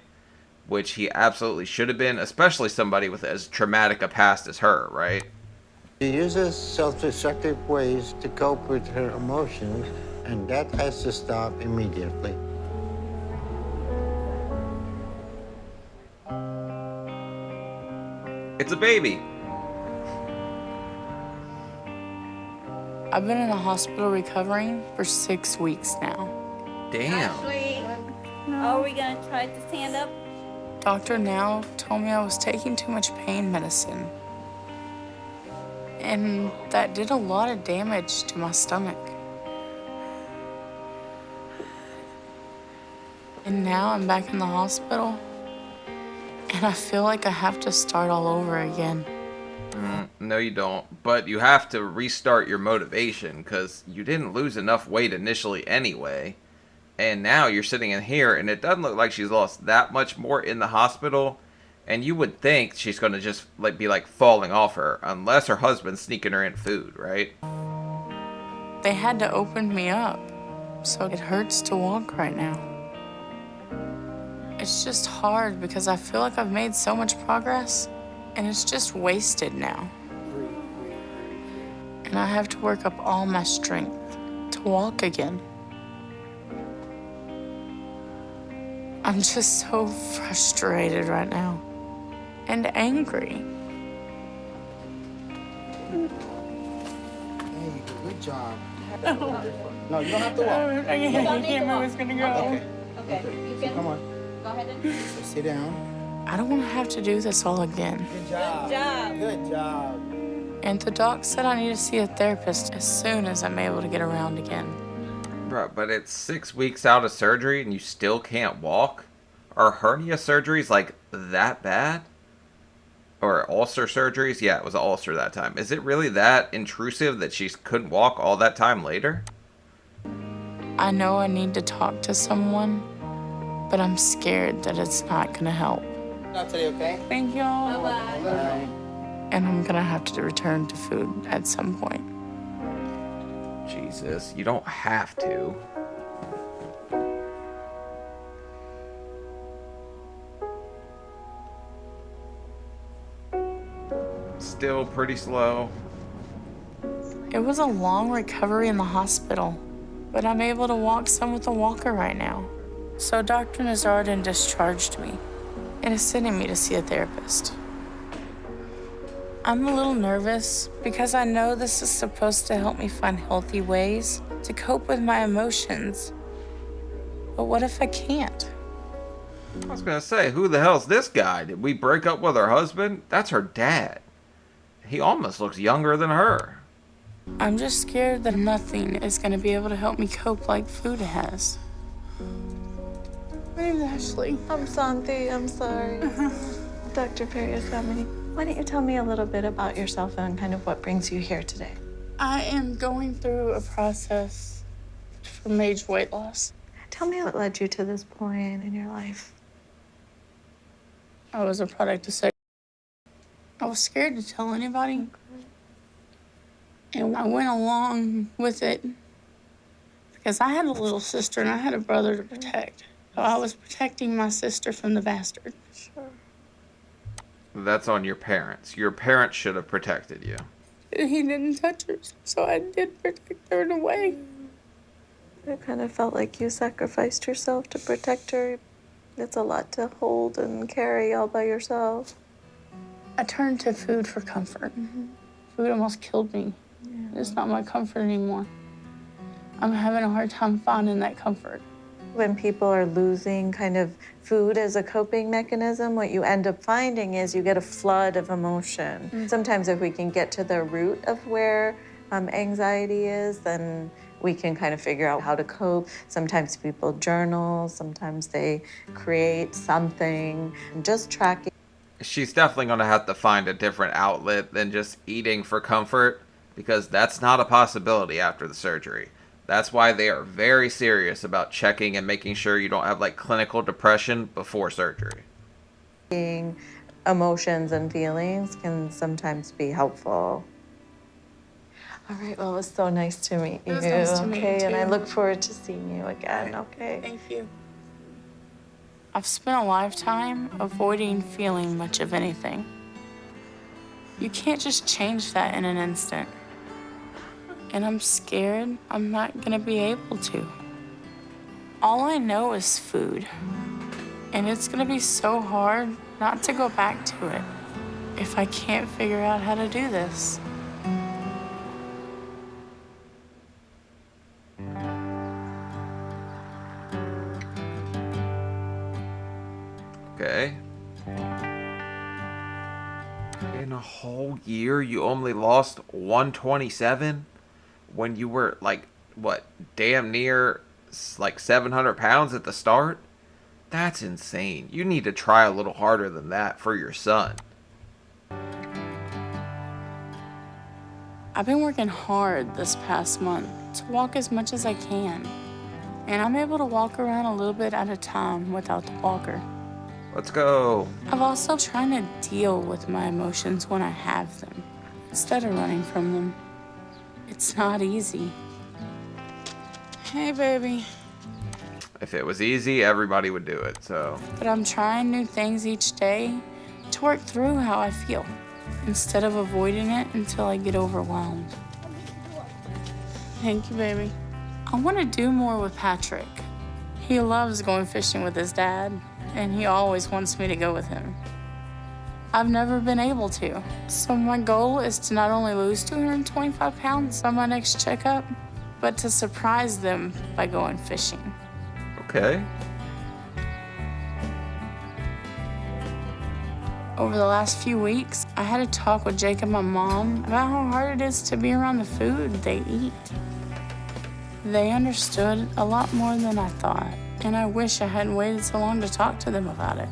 which he absolutely should have been, especially somebody with as traumatic a past as her, right? She uses self-destructive ways to cope with her emotions, and that has to stop immediately. It's a baby. I've been in the hospital recovering for 6 weeks now. Damn. Ashley, are we gonna try to stand up? Dr. Now told me I was taking too much pain medicine. And that did a lot of damage to my stomach. And now I'm back in the hospital, and I feel like I have to start all over again. No, you don't. But you have to restart your motivation because you didn't lose enough weight initially anyway. And now you're sitting in here, and it doesn't look like she's lost that much more in the hospital. And you would think she's going to just be falling off her, unless her husband's sneaking her in food, right? They had to open me up, so it hurts to walk right now. It's just hard because I feel like I've made so much progress, and it's just wasted now. and I have to work up all my strength to walk again. I'm just so frustrated right now and angry. Hey, good job. No, you don't have to walk. I can't move. It's gonna go. Okay. You can Come on. go ahead and. Sit down. I don't want to have to do this all again. Good job. Good job. Good job. And the doc said I need to see a therapist as soon as I'm able to get around again. Bro, but it's 6 weeks out of surgery and you still can't walk? Are hernia surgeries like that bad? Or ulcer surgeries? Yeah, it was an ulcer that time. Is it really that intrusive that she couldn't walk all that time later? I know I need to talk to someone, but I'm scared that it's not gonna help. Not today, okay? Thank y'all. Bye. And I'm gonna have to return to food at some point. Jesus, you don't have to. Still pretty slow. It was a long recovery in the hospital, but I'm able to walk some with a walker right now. So Dr. Nazardin discharged me and is sending me to see a therapist. I'm a little nervous because I know this is supposed to help me find healthy ways to cope with my emotions. But what if I can't? I was gonna say, who the hell's this guy? Did we break up with her husband? That's her dad. He almost looks younger than her. I'm just scared that nothing is gonna be able to help me cope like food has. My name's Ashley. I'm Santi. I'm sorry. Dr. Perry has got me. Why don't you tell me a little bit about yourself and kind of what brings you here today? I am going through a process for major weight loss. Tell me what led you to this point in your life. I was a product of sex. I was scared to tell anybody. And I went along with it because I had a little sister and I had a brother to protect. So I was protecting my sister from the bastard. Sure. That's on your parents. Your parents should have protected you. He didn't touch her, so I did protect her in a way. It kind of felt like you sacrificed yourself to protect her. It's a lot to hold and carry all by yourself. I turned to food for comfort. Food almost killed me. Yeah. It's not my comfort anymore. I'm having a hard time finding that comfort. When people are losing kind of food as a coping mechanism, what you end up finding is you get a flood of emotion. Sometimes if we can get to the root of where anxiety is, then we can kind of figure out how to cope. Sometimes people journal, sometimes they create something, and just tracking. She's definitely going to have to find a different outlet than just eating for comfort, because that's not a possibility after the surgery. That's why they are very serious about checking and making sure you don't have like clinical depression before surgery. Emotions and feelings can sometimes be helpful. All right, well, it was so nice to meet you. It was nice to meet you too. And I look forward to seeing you again, okay? Thank you. I've spent a lifetime avoiding feeling much of anything. You can't just change that in an instant. And I'm scared I'm not gonna be able to. All I know is food. And it's gonna be so hard not to go back to it if I can't figure out how to do this. Okay. In a whole year, you only lost 127 when you were like, what, damn near like 700 pounds at the start? That's insane. You need to try a little harder than that for your son. I've been working hard this past month to walk as much as I can. And I'm able to walk around a little bit at a time without the walker. Let's go. I'm also trying to deal with my emotions when I have them, instead of running from them. It's not easy. Hey, baby. If it was easy, everybody would do it, so. But I'm trying new things each day to work through how I feel, instead of avoiding it until I get overwhelmed. Thank you, baby. I want to do more with Patrick. He loves going fishing with his dad, and he always wants me to go with him. I've never been able to. So my goal is to not only lose 225 pounds by my next checkup, but to surprise them by going fishing. Okay. Over the last few weeks, I had a talk with Jake and my mom about how hard it is to be around the food they eat. They understood a lot more than I thought, and I wish I hadn't waited so long to talk to them about it.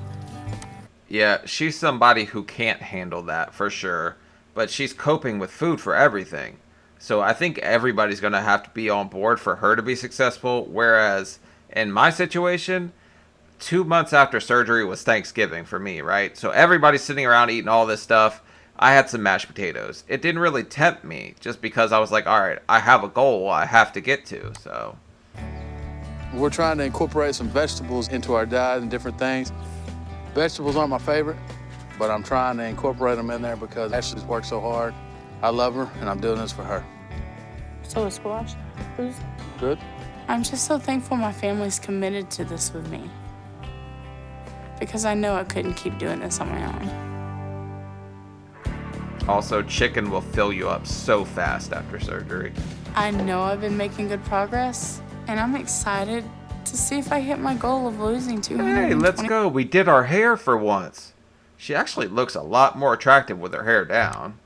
Yeah, she's somebody who can't handle that for sure, but she's coping with food for everything. So I think everybody's going to have to be on board for her to be successful, whereas in my situation, 2 months after surgery was Thanksgiving for me, right? So everybody's sitting around eating all this stuff. I had some mashed potatoes. It didn't really tempt me just because I was like, all right, I have a goal I have to get to, so. We're trying to incorporate some vegetables into our diet and different things. Vegetables aren't my favorite, but I'm trying to incorporate them in there because Ashley's worked so hard. I love her, and I'm doing this for her. So is squash. Good? I'm just so thankful my family's committed to this with me, because I know I couldn't keep doing this on my own. Also, chicken will fill you up so fast after surgery. I know I've been making good progress, and I'm excited to see if I hit my goal of losing 220. Hey, let's go. We did our hair for once. She actually looks a lot more attractive with her hair down.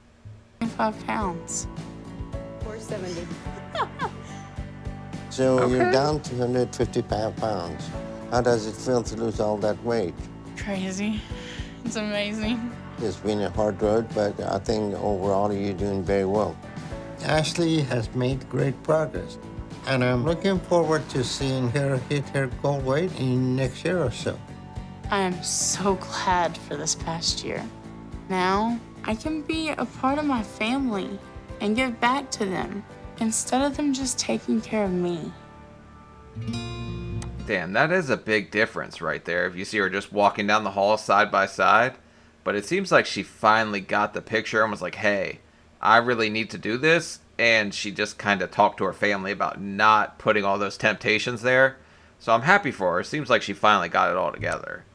25 pounds. 470. So Okay. you're down to 155 pounds. How does it feel to lose all that weight? Crazy. It's amazing. It's been a hard road, but I think overall you're doing very well. Ashley has made great progress, and I'm looking forward to seeing her hit her goal weight in next year or so. I am so glad for this past year. Now, I can be a part of my family and give back to them instead of them just taking care of me. Damn, that is a big difference right there if you see her just walking down the hall side by side. But it seems like she finally got the picture and was like, hey, I really need to do this. And she just kind of talked to her family about not putting all those temptations there. So I'm happy for her. It seems like she finally got it all together.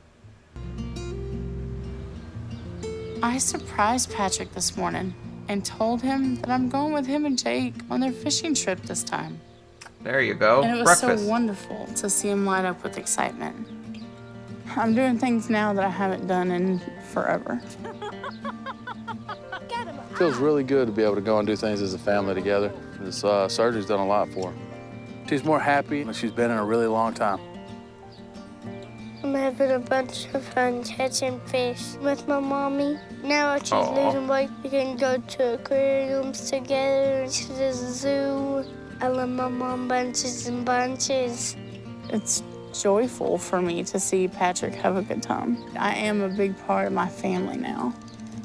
I surprised Patrick this morning and told him that I'm going with him and Jake on their fishing trip this time. There you go. And it was Breakfast. so wonderful to see him light up with excitement. I'm doing things now that I haven't done in forever. It feels really good to be able to go and do things as a family together. This surgery's done a lot for her. She's more happy than she's been in a really long time. I'm having a bunch of fun catching fish with my mommy. Now that she's Aw. losing weight, we can go to aquariums together, to the zoo. I love my mom bunches and bunches. It's joyful for me to see Patrick have a good time. I am a big part of my family now.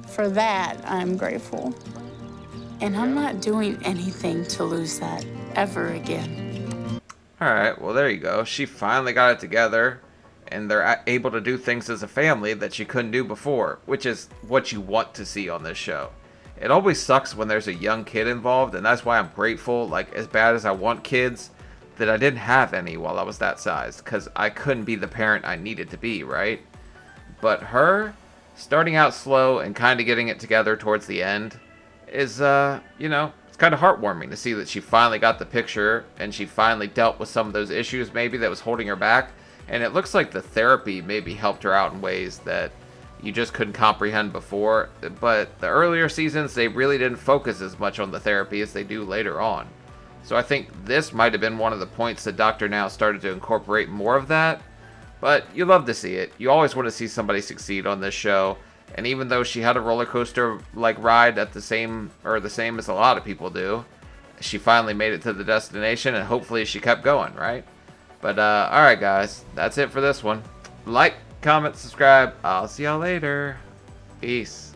For that, I'm grateful. And I'm not doing anything to lose that ever again. Alright, well there you go. She finally got it together. And they're able to do things as a family that she couldn't do before. Which is what you want to see on this show. It always sucks when there's a young kid involved. And that's why I'm grateful, like as bad as I want kids, that I didn't have any while I was that size, because I couldn't be the parent I needed to be, right? But her starting out slow and kind of getting it together towards the end is, you know, it's kind of heartwarming to see that she finally got the picture and she finally dealt with some of those issues maybe that was holding her back. And it looks like the therapy maybe helped her out in ways that you just couldn't comprehend before. But the earlier seasons, they really didn't focus as much on the therapy as they do later on. So I think this might have been one of the points that Dr. Now started to incorporate more of that. But you love to see it. You always want to see somebody succeed on this show. And even though she had a roller coaster like ride at the same as a lot of people do, she finally made it to the destination, and hopefully she kept going, right? But alright guys, that's it for this one. Like, comment, subscribe. I'll see y'all later. Peace.